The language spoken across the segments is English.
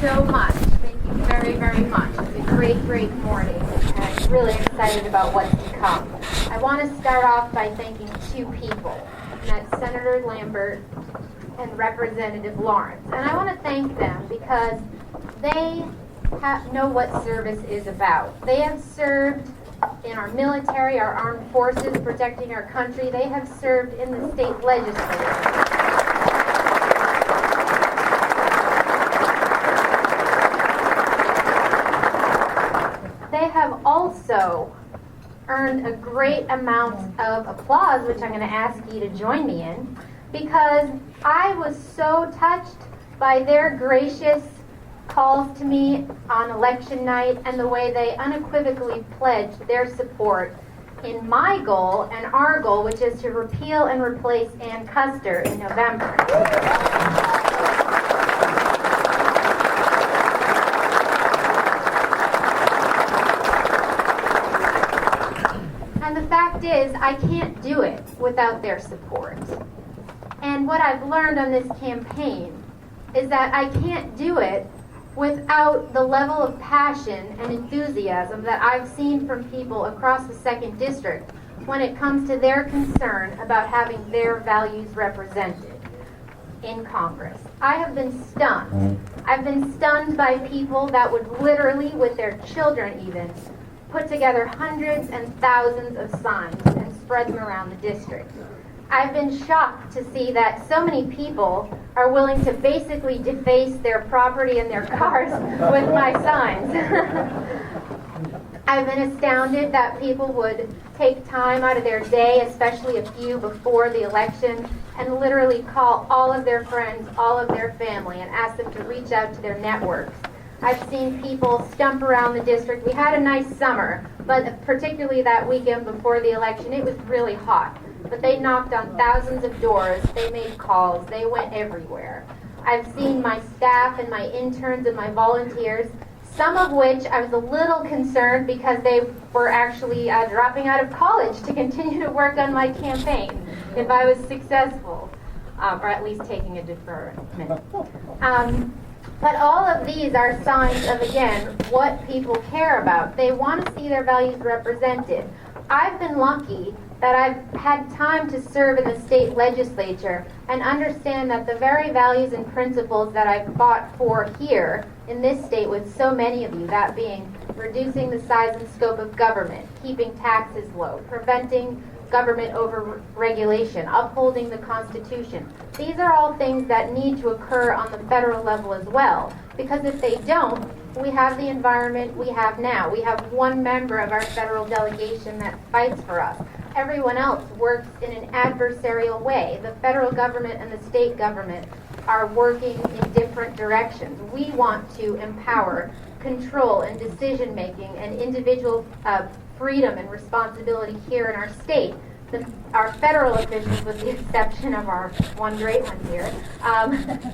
so much. Thank you very, very much. It's a great, great morning, and I'm really excited about what's to come. I want to start off by thanking two people, and that's Senator Lambert and Representative Lawrence. And I want to thank them because they know what service is about. They have served in our military, our armed forces, protecting our country. They have served in the state legislature. They have also earned a great amount of applause, which I'm going to ask you to join me in, because I was so touched by their gracious calls to me on election night and the way they unequivocally pledged their support in my goal and our goal, which is to repeal and replace Ann Custer in November. And the fact is, I can't do it without their support. And what I've learned on this campaign is that I can't do it without the level of passion and enthusiasm that I've seen from people across the 2nd District when it comes to their concern about having their values represented in Congress. I have been stunned. I've been stunned by people that would literally, with their children even, put together hundreds and thousands of signs and spread them around the district. I've been shocked to see that so many people are willing to basically deface their property and their cars with my signs. I've been astounded that people would take time out of their day, especially a few before the election, and literally call all of their friends, all of their family, and ask them to reach out to their networks. I've seen people stump around the district. We had a nice summer, but particularly that weekend before the election, it was really hot. But they knocked on thousands of doors, they made calls, they went everywhere. I've seen my staff and my interns and my volunteers, some of which I was a little concerned because they were actually dropping out of college to continue to work on my campaign if I was successful, or at least taking a deferment. But all of these are signs of, again, what people care about. They want to see their values represented. I've been lucky that I've had time to serve in the state legislature and understand that the very values and principles that I've fought for here in this state with so many of you, that being reducing the size and scope of government, keeping taxes low, preventing government over-regulation, upholding the Constitution. These are all things that need to occur on the federal level as well, because if they don't, we have the environment we have now. We have one member of our federal delegation that fights for us. Everyone else works in an adversarial way. The federal government and the state government are working in different directions. We want to empower control and decision-making and individual freedom and responsibility here in our state. Our federal officials, with the exception of our one great one here,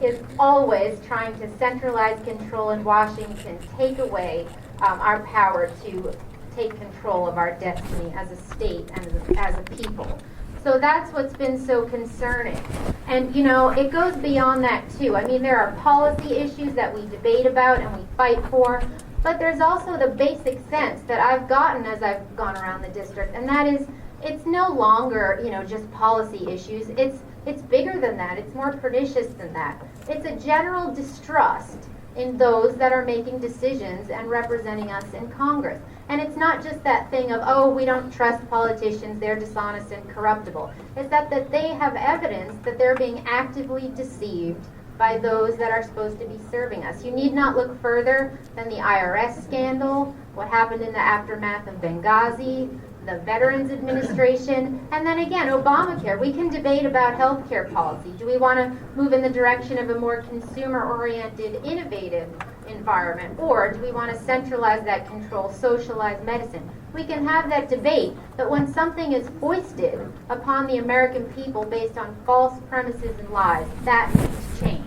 is always trying to centralize control in Washington, take away our power to take control of our destiny as a state and as a people. So that's what's been so concerning. And, you know, it goes beyond that, too. I mean, there are policy issues that we debate about and we fight for, but there's also the basic sense that I've gotten as I've gone around the district, and that is, it's no longer, you know, just policy issues. It's bigger than that. It's more pernicious than that. It's a general distrust in those that are making decisions and representing us in Congress. And it's not just that thing of, oh, we don't trust politicians, they're dishonest and corruptible. It's that they have evidence that they're being actively deceived by those that are supposed to be serving us. You need not look further than the IRS scandal, what happened in the aftermath of Benghazi, the Veterans Administration, and then again, Obamacare. We can debate about health care policy. Do we want to move in the direction of a more consumer-oriented, innovative environment, or do we want to centralize that control, socialize medicine? We can have that debate, but when something is foisted upon the American people based on false premises and lies, that needs to change.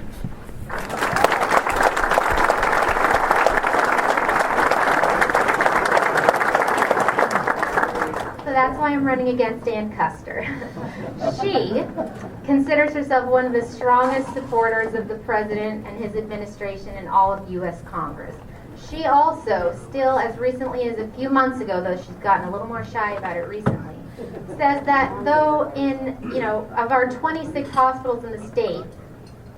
So that's why I'm running against Ann Custer. She considers herself one of the strongest supporters of the president and his administration in all of U.S. Congress. She also, still as recently as a few months ago, though she's gotten a little more shy about it recently, says that though of our 26 hospitals in the state,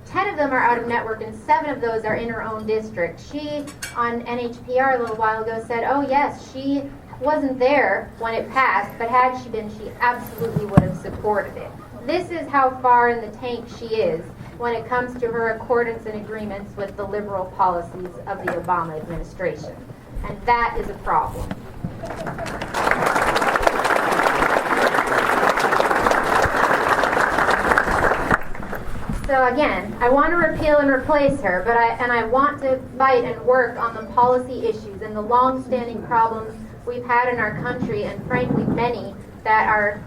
10 of them are out of network and 7 of those are in her own district. She, on NHPR a little while ago, said, oh yes, she wasn't there when it passed, but had she been, she absolutely would have supported it. This is how far in the tank she is when it comes to her accordance and agreements with the liberal policies of the Obama administration. And that is a problem. So again, I want to repeal and replace her, but I want to fight and work on the policy issues and the long-standing problems we've had in our country, and frankly many that are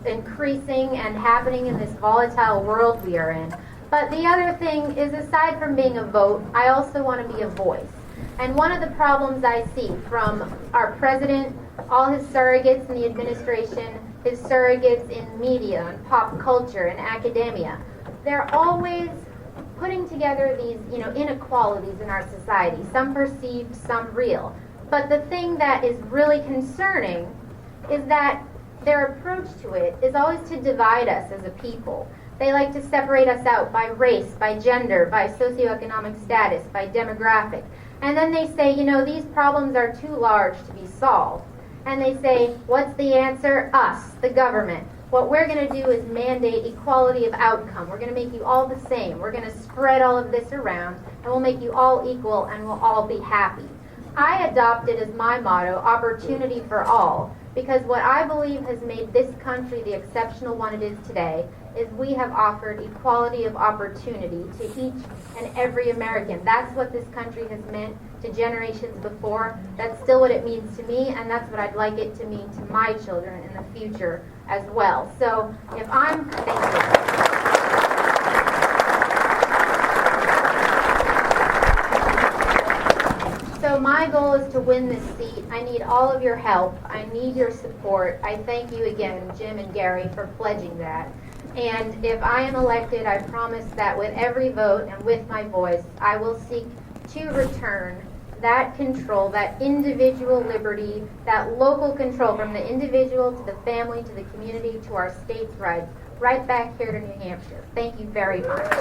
increasing and happening in this volatile world we are in. But the other thing is, aside from being a vote, I also want to be a voice. And one of the problems I see from our president, all his surrogates in the administration, his surrogates in media and pop culture and academia, they're always putting together these, inequalities in our society, some perceived, some real. But the thing that is really concerning is that their approach to it is always to divide us as a people. They like to separate us out by race, by gender, by socioeconomic status, by demographic. And then they say, these problems are too large to be solved. And they say, what's the answer? Us, the government. What we're going to do is mandate equality of outcome. We're going to make you all the same. We're going to spread all of this around, and we'll make you all equal, and we'll all be happy. I adopted as my motto, opportunity for all, because what I believe has made this country the exceptional one it is today is we have offered equality of opportunity to each and every American. That's what this country has meant to generations before. That's still what it means to me, and that's what I'd like it to mean to my children in the future as well. So if I'm... Thank you. So my goal is to win this seat. I need all of your help. I need your support. I thank you again, Jim and Gary, for pledging that. And if I am elected, I promise that with every vote and with my voice, I will seek to return that control, that individual liberty, that local control from the individual to the family to the community to our state's rights, right back here to New Hampshire. Thank you very much.